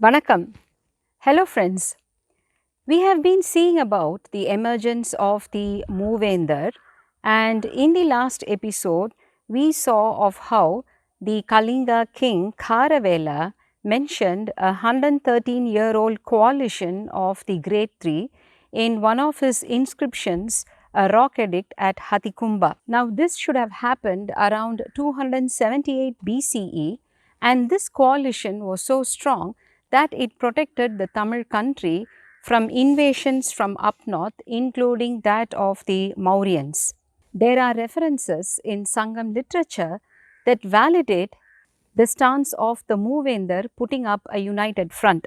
Vanakkam. Hello friends. We have been seeing about the emergence of the Muvendhar, and in the last episode we saw of how the Kalinga king Kharavela mentioned a 113-year-old coalition of the Great Three in one of his inscriptions, a rock edict at Hatikumba. Now this should have happened around 278 BCE, and this coalition was so strong that it protected the Tamil country from invasions from up north, including that of the Mauryans. There are references in Sangam literature that validate the stance of the Muvendhar putting up a united front.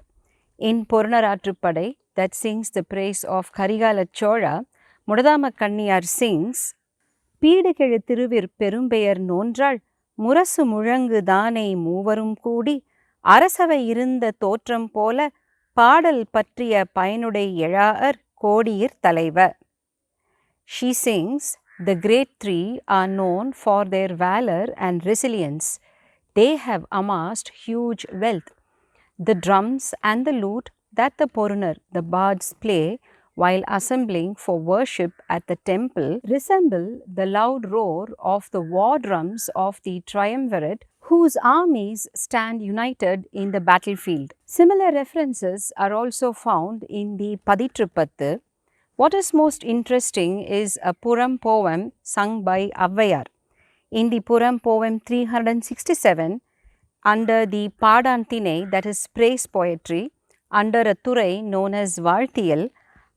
In Purunaratruppadai, that sings the praise of Karigala Chola, Mudadama Kanniyar sings, பீடுகெழு திருவிற் பெரும்பெயர் நோன்றாள் முரசு முழங்கு தானை மூவரும் கூடி அரசவை இருந்த தோற்றம் போல பாடல் பற்றிய பயனுடை எழாஅர் கோடியிற் தலைவ. She sings, the great three are known for their valor and resilience. They have amassed huge wealth. The drums and the lute that the Porunar, the bards, play while assembling for worship at the temple resemble the loud roar of the war drums of the triumvirate whose armies stand united in the battlefield. Similar references are also found in the Paditruppathu. What is most interesting is a Puram poem sung by Avvayar. In the Puram poem 367, under the Padanthinai, that is praise poetry, under a Thurai known as Varthiyal,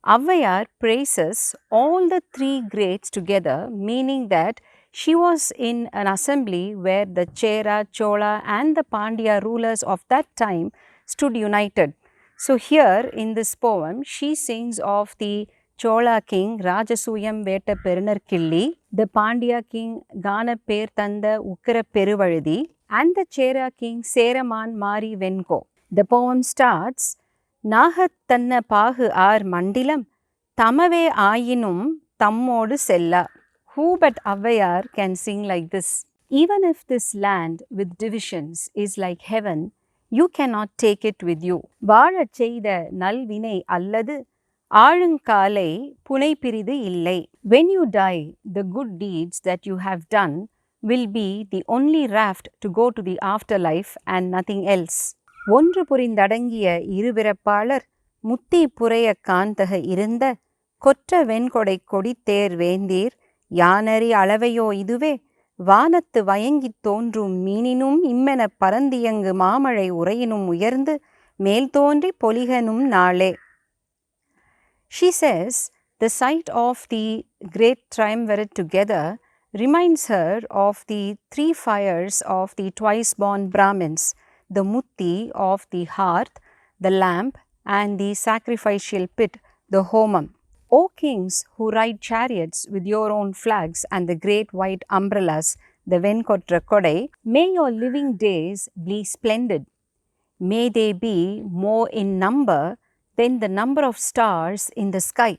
Avvayar praises all the three greats together, meaning that she was in an assembly where the Chera, Chola and the Pandya rulers of that time stood united. So here in this poem, she sings of the Chola king Rajasuyam Veta Perunar Killi, the Pandya king Ganapathy Tanda Ukkara Peruvazhi, and the Chera king Seraman Mari Venko. The poem starts, நாகத் தன்ன பாகு R மண்டிலம் தமவே ஆயினும் தம்மோடு செல்லா. Who but Avvayar can sing like this? Even if this land with divisions is like heaven, you cannot take it with you. வாழச் செய்த நல்வினை அல்லது ஆழுங்காலை புனைபிரிது இல்லை. When you die, the good deeds that you have done will be the only raft to go to the afterlife and nothing else. ஒன்று புரிந்தடங்கிய இருபிறப்பாளர் முத்தி புரைய காந்தக இருந்த கொற்ற வெண்கொடை கொடித்தேர் வேந்தீர் யானறி அளவையோ இதுவே வானத்து வயங்கித் தோன்றும் மீனினும் இம்மென பரந்தியங்கு மாமழை உரையினும் உயர்ந்து மேல் தோன்றி பொலிகனும் நாளே. She says, the sight of the great triumvirate together reminds her of the three fires of the twice-born Brahmins, the mutti of the hearth, the lamp, and the sacrificial pit, the homam. O kings who ride chariots with your own flags and the great white umbrellas, the Venkotra Kodai, may your living days be splendid. May they be more in number than the number of stars in the sky.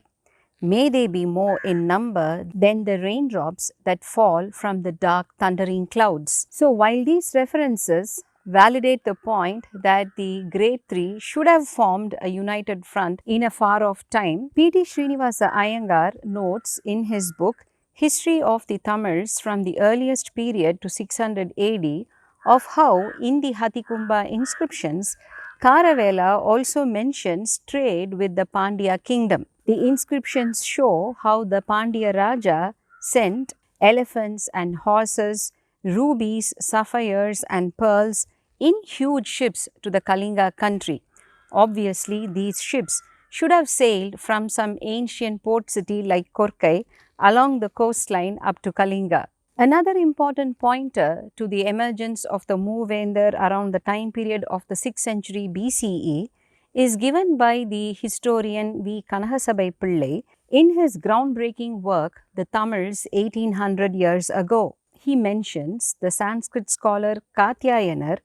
May they be more in number than the raindrops that fall from the dark thundering clouds. So while these references validate the point that the great three should have formed a united front in a far off time, P.T. Srinivasa Iyengar notes in his book History of the Tamils from the earliest period to 600 AD of how in the Hatikumba inscriptions, Kharavela also mentions trade with the Pandya kingdom. The inscriptions show how the Pandya Raja sent elephants and horses, rubies, sapphires and pearls in huge ships to the Kalinga country. Obviously, these ships should have sailed from some ancient port city like Korkai along the coastline up to Kalinga. Another important pointer to the emergence of the Muvendhar around the time period of the 6th century BCE is given by the historian V. Kanahasabai Pillai in his groundbreaking work, The Tamizh 1800 years ago. He mentions the Sanskrit scholar Kathyayanar,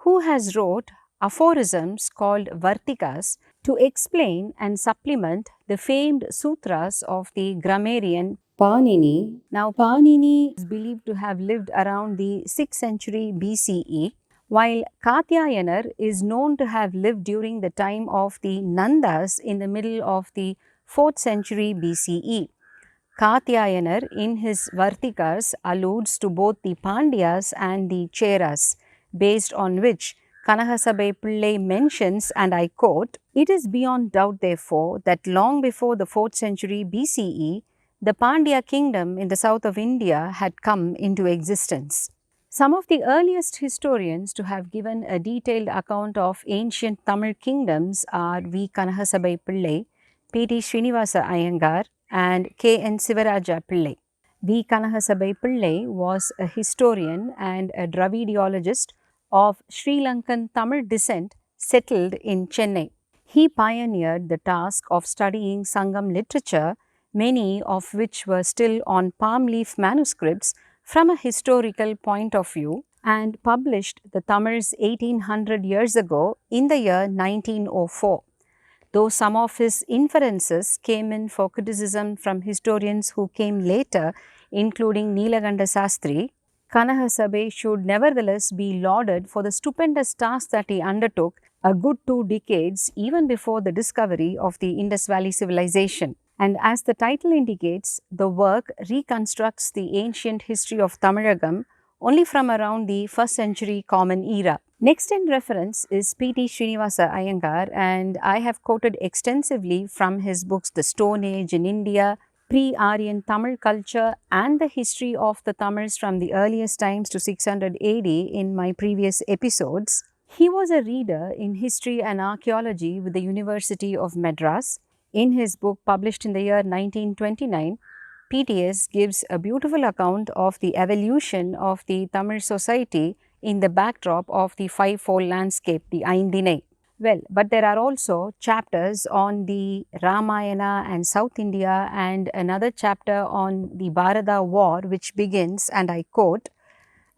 who has wrote aphorisms called Vartikas to explain and supplement the famed sutras of the grammarian Panini. Now, Panini is believed to have lived around the 6th century BCE, while Katyayanar is known to have lived during the time of the Nandas in the middle of the 4th century BCE. Katyayanar in his Vartikas alludes to both the Pandyas and the Cheras, based on which Kanahasabai Pillai mentions, and I quote, "It is beyond doubt therefore that long before the 4th century BCE, the Pandya kingdom in the south of India had come into existence." Some of the earliest historians to have given a detailed account of ancient Tamil kingdoms are V. Kanahasabai Pillai, P.T. Srinivasa Iyengar, and K.N. Sivaraja Pillai. V. Kanahasabai Pillai was a historian and a Dravidiologist of Sri Lankan Tamil descent settled in Chennai. He pioneered the task of studying Sangam literature, many of which were still on palm leaf manuscripts from a historical point of view, and published the Tamils 1800 years ago in the year 1904. Though some of his inferences came in for criticism from historians who came later, including Neelakanta Sastri, Kanahasabai should nevertheless be lauded for the stupendous task that he undertook a good 2 decades even before the discovery of the Indus Valley civilization. And as the title indicates, the work reconstructs the ancient history of Tamilagam only from around the 1st century Common Era. Next in reference is P.T. Srinivasa Iyengar, and I have quoted extensively from his books The Stone Age in India, Pre-Aryan Tamil Culture, and the history of the Tamils from the earliest times to 600 AD in my previous episodes. He was a reader in history and archaeology with the University of Madras. In his book published in the year 1929, PTS gives a beautiful account of the evolution of the Tamil society in the backdrop of the fivefold landscape, the Aindinai. Well, but there are also chapters on the Ramayana and South India, and another chapter on the Bharata war, which begins, and I quote,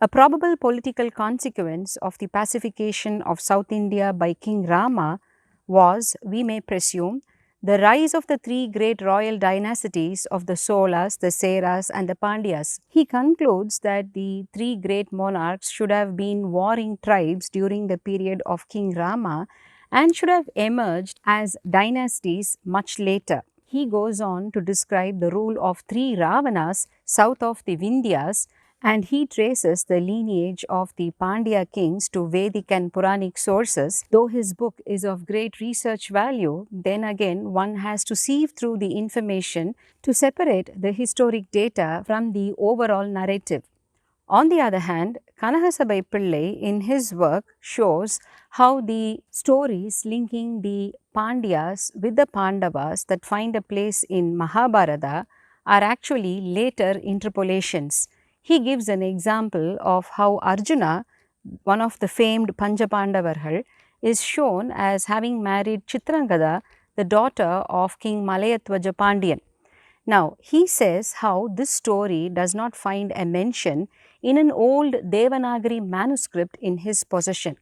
"A probable political consequence of the pacification of South India by King Rama was, we may presume, the rise of the 3 great royal dynasties of the Cholas, the Cheras, and the Pandyas." He concludes that the 3 great monarchs should have been warring tribes during the period of King Rama and should have emerged as dynasties much later. He goes on to describe the rule of 3 Ravanas south of the Vindhyas, and he traces the lineage of the Pandya kings to Vedic and Puranic sources. Though his book is of great research value, then again one has to sieve through the information to separate the historic data from the overall narrative. On the other hand, Kanahasabai Pillai in his work shows how the stories linking the Pandyas with the Pandavas that find a place in Mahabharata are actually later interpolations. He gives an example of how Arjuna, one of the famed Panchapandavargal, is shown as having married Chitrangada, the daughter of King Malayatwaja Pandyan. Now, he says how this story does not find a mention in an old Devanagari manuscript in his possession.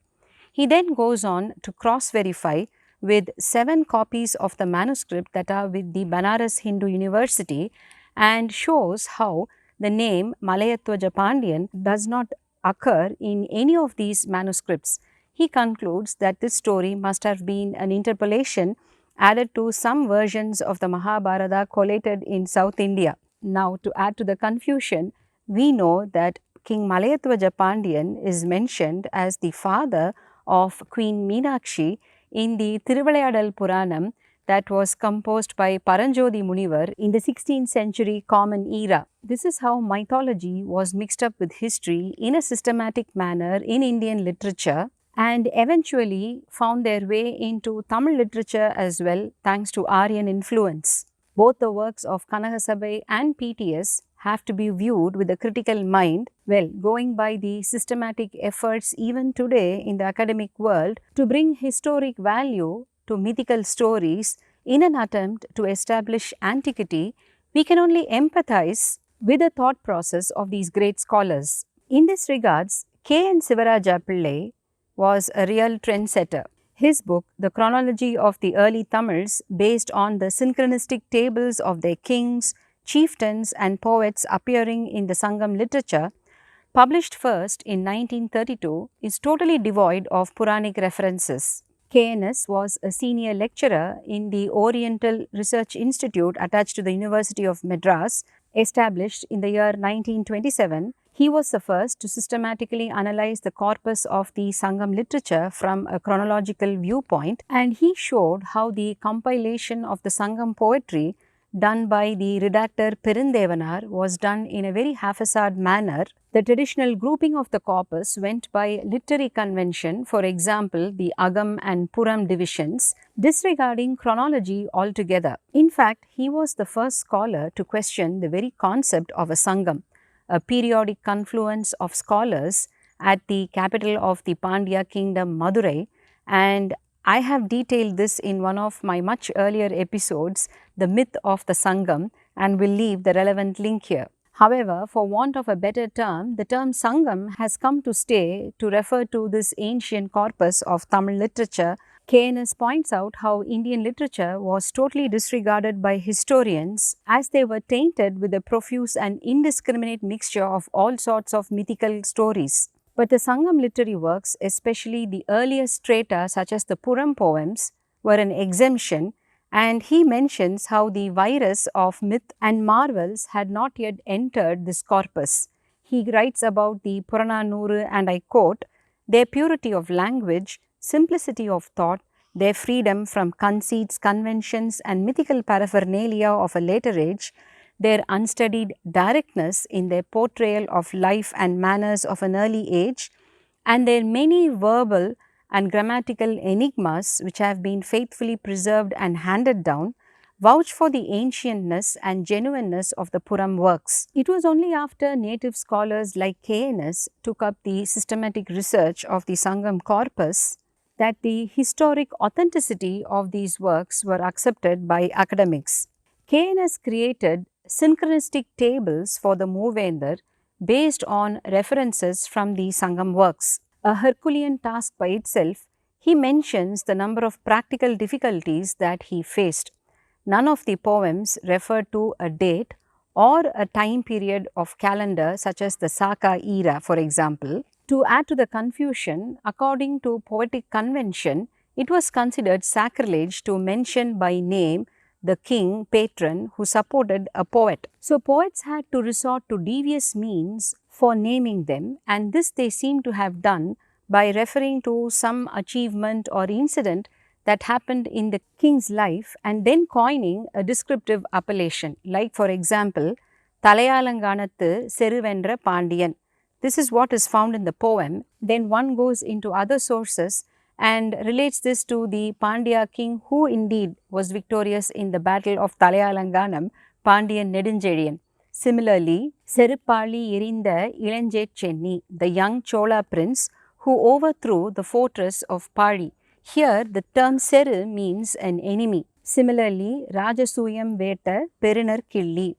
He then goes on to cross-verify with 7 copies of the manuscript that are with the Banaras Hindu University, and shows how the name Malayatwaja Pandyan does not occur in any of these manuscripts. He concludes that this story must have been an interpolation added to some versions of the Mahabharata collated in South India. Now, to add to the confusion, we know that King Malayatwaja Pandyan is mentioned as the father of Queen Meenakshi in the Thiruvilayadal Puranam that was composed by Paranjodi Munivar in the 16th century Common Era. This is how mythology was mixed up with history in a systematic manner in Indian literature, and eventually found their way into Tamil literature as well, thanks to Aryan influence. Both the works of Kanahasabai and PTS have to be viewed with a critical mind, well, going by the systematic efforts even today in the academic world to bring historic value to mythical stories in an attempt to establish antiquity. We can only empathize with the thought process of these great scholars. In this regards, K.N. Sivaraja Pillai was a real trendsetter. His book, The Chronology of the Early Tamils, based on the synchronistic tables of their kings, chieftains and poets appearing in the Sangam literature, published first in 1932, is totally devoid of Puranic references. KNS was a senior lecturer in the Oriental Research Institute attached to the University of Madras, established in the year 1927. He was the first to systematically analyze the corpus of the Sangam literature from a chronological viewpoint, and he showed how the compilation of the Sangam poetry done by the redactor Perendevanar was done in a very haphazard manner. The traditional grouping of the corpus went by literary convention, for example, the Agam and Puram divisions, disregarding chronology altogether. In fact, he was the first scholar to question the very concept of a Sangam, a periodic confluence of scholars at the capital of the Pandya kingdom, Madurai, and I have detailed this in one of my much earlier episodes, the myth of the Sangam, and will leave the relevant link here. However, for want of a better term, the term Sangam has come to stay to refer to this ancient corpus of Tamil literature. KNS points out how Indian literature was totally disregarded by historians as they were tainted with a profuse and indiscriminate mixture of all sorts of mythical stories. But the Sangam literary works, especially the earlier strata such as the Puram poems, were an exemption, and he mentions how the virus of myth and marvels had not yet entered this corpus. He writes about the Purananuru, and I quote, "Their purity of language, simplicity of thought, their freedom from conceits, conventions, and mythical paraphernalia of a later age, their unstudied directness in their portrayal of life and manners of an early age, and their many verbal and grammatical enigmas which have been faithfully preserved and handed down, vouch for the ancientness and genuineness of the Puram works." It was only after native scholars like KNS took up the systematic research of the Sangam corpus that the historic authenticity of these works were accepted by academics. KNS created synchronistic tables for the Muvendhar based on references from the Sangam works. A Herculean task by itself, he mentions the number of practical difficulties that he faced. None of the poems refer to a date or a time period of calendar such as the Saka era, for example. To add to the confusion, according to poetic convention, it was considered sacrilege to mention by name the king patron who supported a poet. So poets had to resort to devious means for naming them, and this they seem to have done by referring to some achievement or incident that happened in the king's life and then coining a descriptive appellation, like for example, Thalayalanganathu Seruvendra Pandiyan. This is what is found in the poem. Then one goes into other sources and relates this to the Pandya king who indeed was victorious in the battle of Thalayalanganam, Pandiyan Nedunchezhiyan. Similarly, Serupali Irinda Ilanjet Chenni, the young Chola prince who overthrew the fortress of Pali. Here the term Seru means an enemy. Similarly, Rajasuyam Veta Perinar Killi,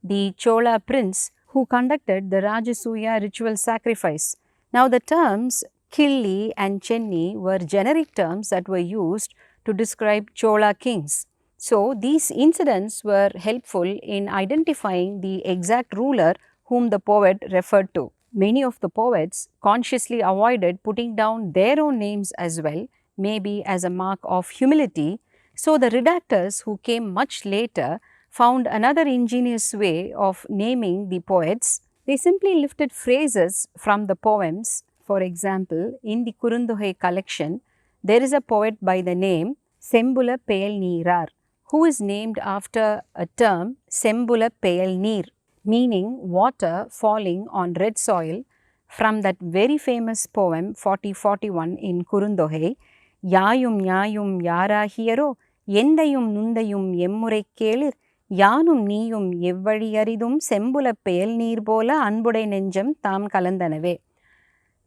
the Chola prince who conducted the Rajasuya ritual sacrifice. Now the terms Killi and Chenni were generic terms that were used to describe Chola kings. So these incidents were helpful in identifying the exact ruler whom the poet referred to. Many of the poets consciously avoided putting down their own names as well, maybe as a mark of humility. So the redactors who came much later found another ingenious way of naming the poets. They simply lifted phrases from the poems. For example, in the Kurundogai collection, there is a poet by the name Sembula Peyal Neerar, who is named after a term Sembula Peyal Neer, meaning water falling on red soil, from that very famous poem 4041 in Kurundogai, Yayum Nyayum Yarahiyaro, Yendayum Nundayum Yemmurai Kelir, Yanum Niyum Evvaliyaridum Sembula Peyal Neer Bola Anbudai Nenjam Tam Kalandanave.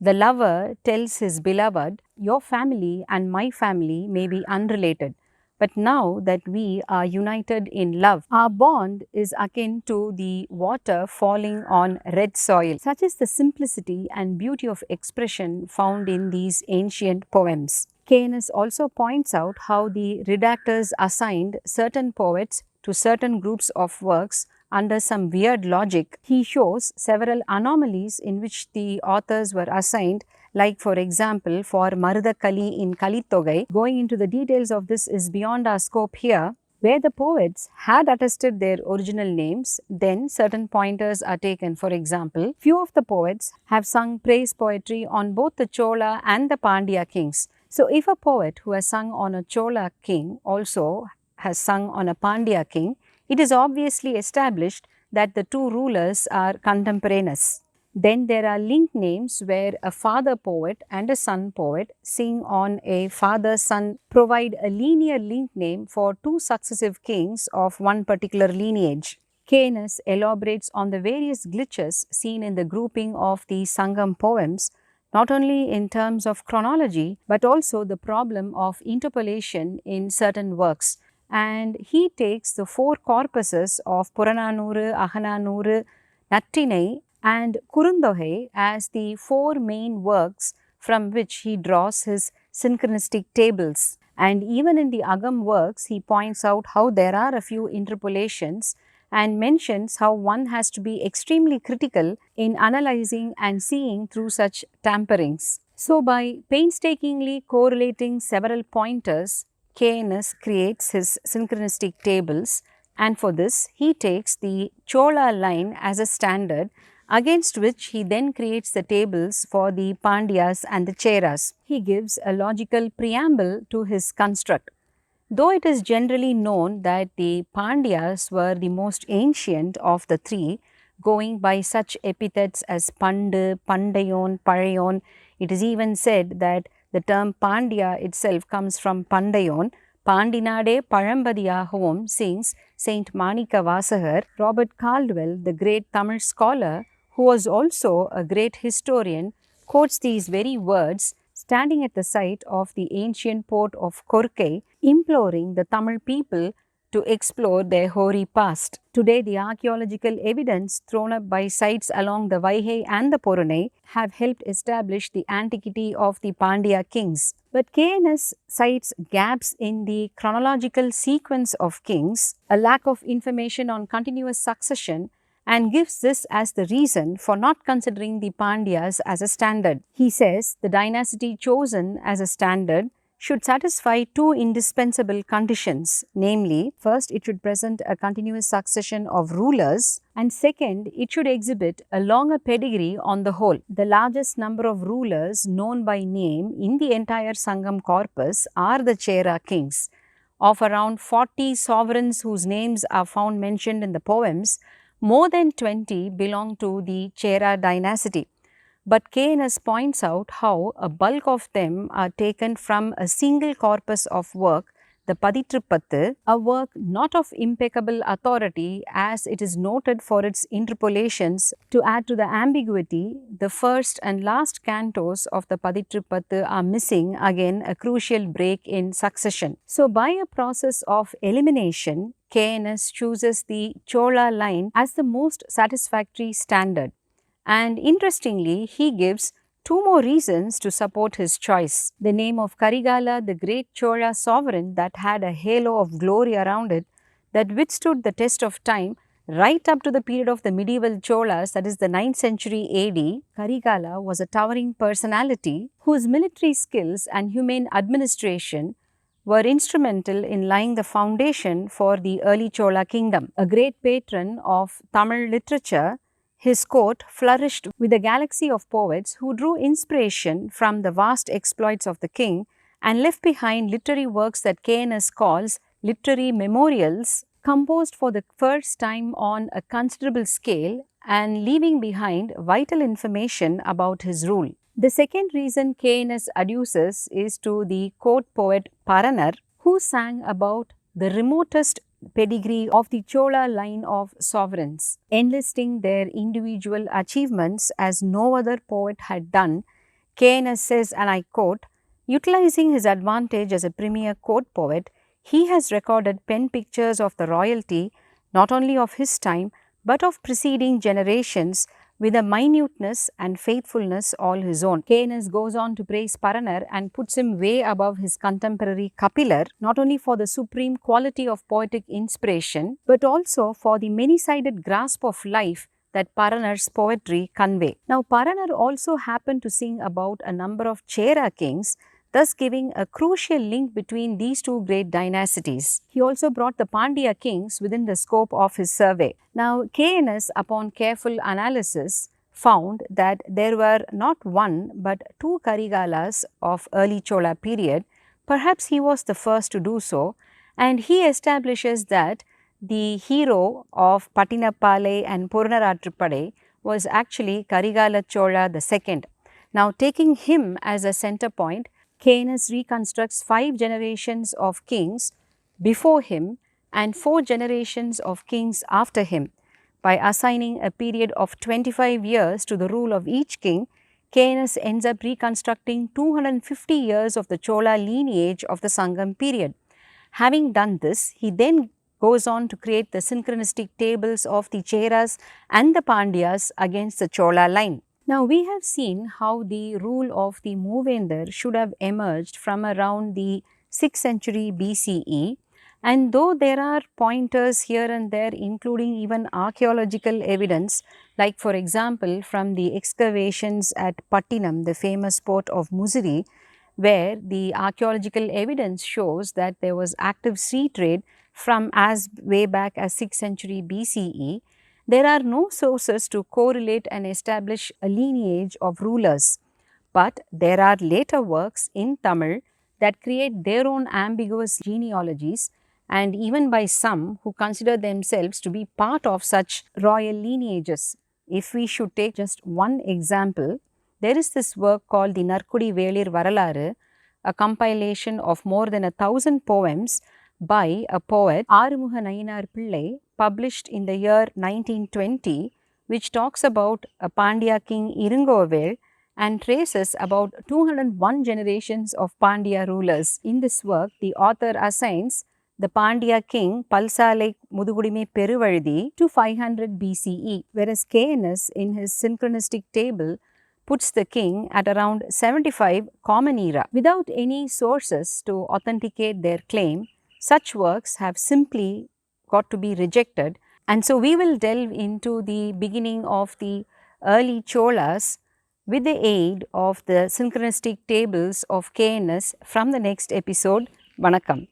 The lover tells his beloved, "Your family and my family may be unrelated, but now that we are united in love, our bond is akin to the water falling on red soil." Such is the simplicity and beauty of expression found in these ancient poems. KNS also points out how the redactors assigned certain poets to certain groups of works under some weird logic. He shows several anomalies in which the authors were assigned, like for example for Marudakali in Kalitogai. Going into the details of this is beyond our scope here. Where the poets had attested their original names, then certain pointers are taken. For example, few of the poets have sung praise poetry on both the Chola and the Pandya kings. So, if a poet who has sung on a Chola king also has sung on a Pandya king, it is obviously established that the two rulers are contemporaneous. Then there are link names where a father poet and a son poet sing on a father-son, provide a linear link name for two successive kings of one particular lineage. Keynes elaborates on the various glitches seen in the grouping of the Sangam poems, not only in terms of chronology but also the problem of interpolation in certain works. And he takes the four corpuses of Purananuru, Ahananuru, Nattinai and Kurundogai as the four main works from which he draws his synchronistic tables. And even in the Agam works, he points out how there are a few interpolations and mentions how one has to be extremely critical in analyzing and seeing through such tamperings. So, by painstakingly correlating several pointers, Keynes creates his synchronistic tables, and for this he takes the Chola line as a standard, against which he then creates the tables for the Pandyas and the Cheras. He gives a logical preamble to his construct. Though it is generally known that the Pandyas were the most ancient of the three, going by such epithets as Pandu, Pandayon, Parayon, it is even said that the term Pandya itself comes from Pandayon. Pandinade Palambadiyagavum sings Saint Manika Vasagar. Robert Caldwell, the great Tamizh scholar, who was also a great historian, quotes these very words standing at the site of the ancient port of Korkai, imploring the Tamil people to explore their hoary past. Today, the archaeological evidence thrown up by sites along the Vaigai and the Porunai have helped establish the antiquity of the Pandya kings. But Keynes cites gaps in the chronological sequence of kings, a lack of information on continuous succession, and gives this as the reason for not considering the Pandyas as a standard. He says the dynasty chosen as a standard should satisfy two indispensable conditions, namely, first, it should present a continuous succession of rulers, and second, it should exhibit a longer pedigree on the whole. The largest number of rulers known by name in the entire Sangam corpus are the Chera kings. Of around 40 sovereigns whose names are found mentioned in the poems, more than 20 belong to the Chera dynasty. But Keynes points out how a bulk of them are taken from a single corpus of work, the Paditruppathu, a work not of impeccable authority as it is noted for its interpolations. To add to the ambiguity, the first and last cantos of the Paditruppathu are missing, again a crucial break in succession. So, by a process of elimination, Keynes chooses the Chola line as the most satisfactory standard. And interestingly, he gives two more reasons to support his choice. The name of Karigala, the great Chola sovereign that had a halo of glory around it that withstood the test of time right up to the period of the medieval Cholas, that is the 9th century AD. Karigala was a towering personality whose military skills and humane administration were instrumental in laying the foundation for the early Chola kingdom. A great patron of Tamil literature, his court flourished with a galaxy of poets who drew inspiration from the vast exploits of the king and left behind literary works that Keynes calls literary memorials, composed for the first time on a considerable scale and leaving behind vital information about his rule. The second reason Keynes adduces is to the court poet Paranar, who sang about the remotest pedigree of the Chola line of sovereigns, enlisting their individual achievements as no other poet had done. Keynes says, and I quote, "Utilizing his advantage as a premier court poet, he has recorded pen pictures of the royalty not only of his time but of preceding generations, with a minuteness and faithfulness all his own. KNS goes on to praise Paranar and puts him way above his contemporary Kapilar, not only for the supreme quality of poetic inspiration, but also for the many-sided grasp of life that Paranar's poetry convey. Now, Paranar also happened to sing about a number of Chera kings, thus giving a crucial link between these two great dynasties. He also brought the Pandya kings within the scope of his survey. Now, KNS, upon careful analysis, found that there were not one but two Karigalas of early Chola period. Perhaps he was the first to do so, and he establishes that the hero of Patinappalai and Purunaratruppadai was actually Karigala Chola II. Now, taking him as a center point, KNS reconstructs 5 generations of kings before him and 4 generations of kings after him. By assigning a period of 25 years to the rule of each king, KNS ends up reconstructing 250 years of the Chola lineage of the Sangam period. Having done this, he then goes on to create the synchronistic tables of the Cheras and the Pandyas against the Chola line. Now, we have seen how the rule of the Muvendhar should have emerged from around the 6th century BCE, and though there are pointers here and there, including even archaeological evidence, like for example from the excavations at Pattinam, the famous port of Musiri, where the archaeological evidence shows that there was active sea trade from as way back as 6th century BCE, there are no sources to correlate and establish a lineage of rulers, but there are later works in Tamil that create their own ambiguous genealogies, and even by some who consider themselves to be part of such royal lineages. If we should take just one example, there is this work called the Narkudi Velir Varalaru, a compilation of more than 1,000 poems by a poet, Arumuga Nayinar Pillai, published in the year 1920, which talks about a Pandya king Irungovel and traces about 201 generations of Pandya rulers. In this work, the author assigns the Pandya king Palsalai Mudugudimi Peruvazhi to 500 BCE, whereas KNS in his synchronistic table puts the king at around 75 Common Era. Without any sources to authenticate their claim, such works have simply got to be rejected, and so we will delve into the beginning of the early Cholas with the aid of the synchronistic tables of KNS from the next episode. Vanakkam.